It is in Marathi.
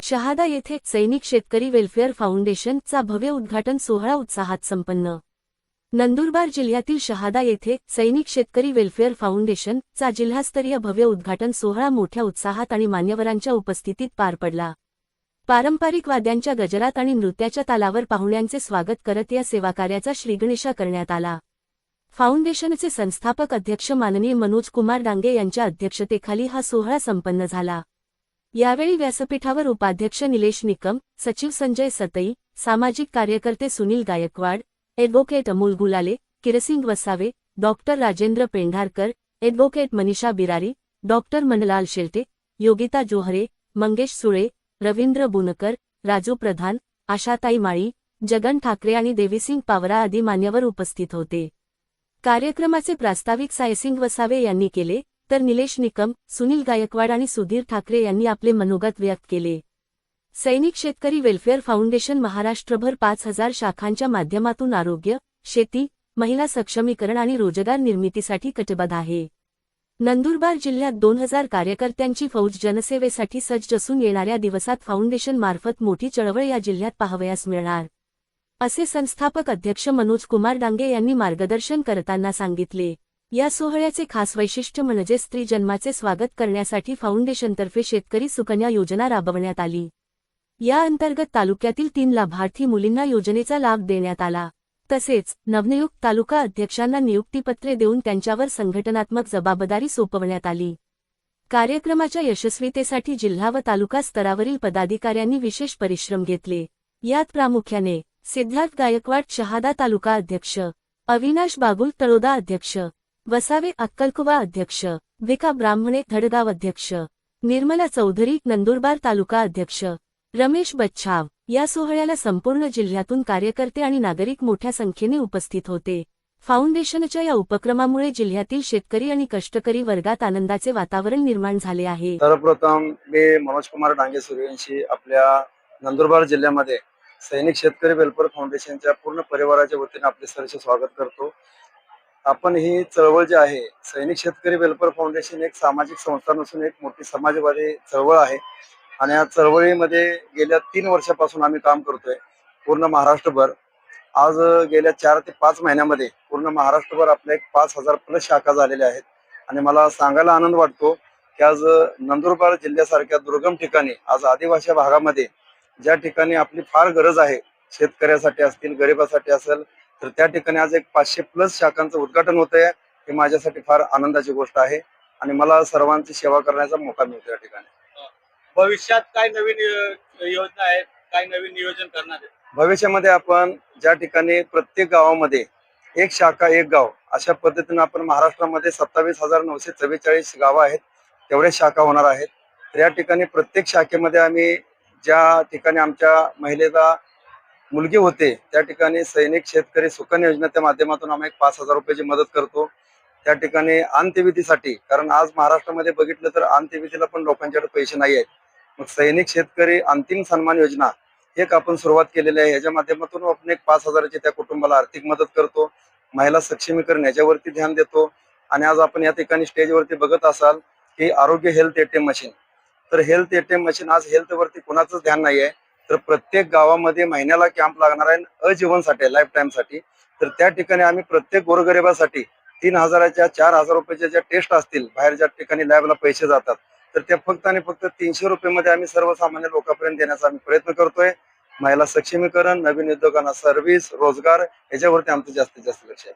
शहादा येथे सैनिक शेतकरी वेलफेअर फाउंडेशन चा भव्य उद्घाटन सोहळा उत्साहात संपन्न। नंदुरबार जिल्ह्यातील शहादा येथे सैनिक शेतकरी वेलफेअर फाउंडेशन चा जिल्हास्तरीय भव्य उद्घाटन सोहळा मोठ्या उत्साहात आणि मान्यवरांच्या उपस्थितीत पार पडला। पारंपरिक वाद्यांच्या गजरात आणि नृत्याच्या तालावर पाहुण्यांचे स्वागत करत या सेवाकार्याचा श्रीगणेशा करण्यात आला। फाउंडेशनचे संस्थापक अध्यक्ष माननीय मनोज कुमार डांगे यांच्या अध्यक्षतेखाली हा सोहळा संपन्न झाला। यावेळी व्यासपीठावर उपाध्यक्ष निलेश निकम, सचिव संजय सतई, सामाजिक कार्यकर्ते Sunil Gaikwad, advocate Amol Gulale, Kirsing Vasave, doctor Rajendra Pendharkar, advocate Manisha Birari, doctor Manlal Shelte, Yogita Johre, Mangesh Sule, Ravindra Bunkar, Raju प्रधान, आशाताई माळी, जगन ठाकरे आणि देवीसिंग पावरा आदी मान्यवर उपस्थित होते। कार्यक्रमाचे प्रास्ताविक सायसिंग वसावे यांनी केले, तर निलेश निकम, सुनील गायकवाड आणि सुधीर ठाकरे यांनी आपले मनोगत व्यक्त केले। सैनिक शेतकरी वेलफेअर फाउंडेशन महाराष्ट्रभर 5000 शाखांच्या माध्यमातून आरोग्य, शेती, महिला सक्षमीकरण आणि रोजगार निर्मितीसाठी कटिबद्ध आहे। नंदुरबार जिल्ह्यात 2000 कार्यकर्त्यांची फौज जनसेवेसाठी सज्ज असून येणाऱ्या दिवसात फाउंडेशन मार्फत मोठी चळवळ या जिल्ह्यात पाहावयास मिळणार, असे संस्थापक अध्यक्ष मनोज कुमार डांगे यांनी मार्गदर्शन करताना सांगितले। या सोहळ्याचे खास वैशिष्ट्य म्हणजे स्त्री जन्माचे स्वागत करण्यासाठी फाउंडेशनतर्फे शेतकरी सुकन्या योजना राबवण्यात आली। या अंतर्गत तालुक्यातील 3 लाभार्थी मुलींना योजनेचा लाभ देण्यात आला। तसेच नवनियुक्त तालुका अध्यक्षांना नियुक्तीपत्रे देऊन त्यांच्यावर संघटनात्मक जबाबदारी सोपवण्यात आली। कार्यक्रमाच्या यशस्वीतेसाठी जिल्हा व तालुका स्तरावरील पदाधिकाऱ्यांनी विशेष परिश्रम घेतले। यात प्रामुख्याने सिद्धार्थ गायकवाड शहादा तालुका अध्यक्ष, अविनाश बागुल तळोदा अध्यक्ष, वसावे अक्कलकुवा अध्यक्ष, विका ब्राह्मणे धडगाव अध्यक्ष, निर्मला चौधरी नंदुरबार तालुका अध्यक्ष, रमेश बच्छाव। या सोहळ्याला संपूर्ण जिल्ह्यातून कार्यकर्ते आणि नागरिक मोठ्या संख्येने उपस्थित होते। फाउंडेशनच्या या उपक्रमामुळे जिल्ह्यातील शेतकरी आणि कष्टकरी वर्गात आनंदाचे वातावरण निर्माण झाले आहे। सर्वप्रथम मी मनोज कुमार डांगे सूर्यवंशी आपल्या नंदुरबार जिल्ह्यामध्ये सैनिक शेतकरी वेलफेअर फाउंडेशनच्या पूर्ण परिवाराच्या वतीने आपले सहर्ष स्वागत करतो। आपण ही चळवळ जी आहे, सैनिक शेतकरी वेलफेअर फाउंडेशन एक सामाजिक संस्था नसून एक मोठी समाजवादी चळवळ आहे आणि या चळवळीमध्ये गेल्या 3 वर्षापासून आम्ही काम करतोय पूर्ण महाराष्ट्रभर। आज गेल्या 4 ते 5 महिन्यामध्ये पूर्ण महाराष्ट्रभर आपल्या 5000 प्लस शाखा झालेल्या आहेत आणि मला सांगायला आनंद वाटतो की आज नंदुरबार जिल्ह्यासारख्या दुर्गम ठिकाणी, आज आदिवासी भागामध्ये ज्या ठिकाणी आपली फार गरज आहे, शेतकऱ्यासाठी असतील, गरिबासाठी असेल, तर त्या ठिकाणी आज एक 500 प्लस शाखांचं उद्घाटन होत आहे। हे माझ्यासाठी फार आनंदाची गोष्ट आहे आणि मला सर्वांची सेवा करण्याचा मौका मिळतो या ठिकाणी। भविष्यात काय नवीन योजना आहेत, काय नवीन नियोजन करणार आहे? भविष्यामध्ये आपण ज्या ठिकाणी प्रत्येक गावामध्ये एक शाखा एक गाव अशा पद्धतीने आपण महाराष्ट्रामध्ये 27,944 गावं आहेत, तेवढ्या शाखा होणार आहेत। तर या ठिकाणी प्रत्येक शाखेमध्ये आम्ही ज्या ठिकाणी आमच्या महिलेला मुलगी होते त्या ठिकाणी सैनिक शेतकरी सुकन्या योजनेच्या माध्यमातून आम्ही 5000 रुपयाची मदत करतो। त्या ठिकाणी अंत्यविधीसाठी, कारण आज महाराष्ट्रामध्ये बघितलं तर अंत्यविधीला पण लोकांच्याकडे पैसे नाही आहेत, मग सैनिक शेतकरी अंतिम सन्मान योजना एक आपण सुरुवात केलेली आहे। याच्या माध्यमातून आपण एक 5000ची त्या कुटुंबाला आर्थिक मदत करतो, महिला सक्षमीकरण याच्यावरती ध्यान देतो। आणि आज आपण या ठिकाणी स्टेजवरती बघत असाल की आरोग्य हेल्थ एटीएम मशीन, तर हेल्थ एटीएम मशीन आज हेल्थवरती कोणाचंच ध्यान नाही आहे, तर प्रत्येक गावामध्ये महिन्याला कॅम्प लागणार आहे अजीवनसाठी, लाईफ टाईमसाठी। तर त्या ठिकाणी आम्ही प्रत्येक गोरगरिबासाठी 3000च्या 4000 रुपयाच्या ज्या टेस्ट असतील, बाहेर ज्या ठिकाणी लॅबला पैसे जातात, तर त्या फक्त आणि फक्त 300 रुपयामध्ये आम्ही सर्वसामान्य लोकांपर्यंत देण्याचा आम्ही प्रयत्न करतोय। महिला सक्षमीकरण, नवीन उद्योगांना सर्व्हिस, रोजगार याच्यावरती आमचं जास्तीत जास्त लक्ष आहे।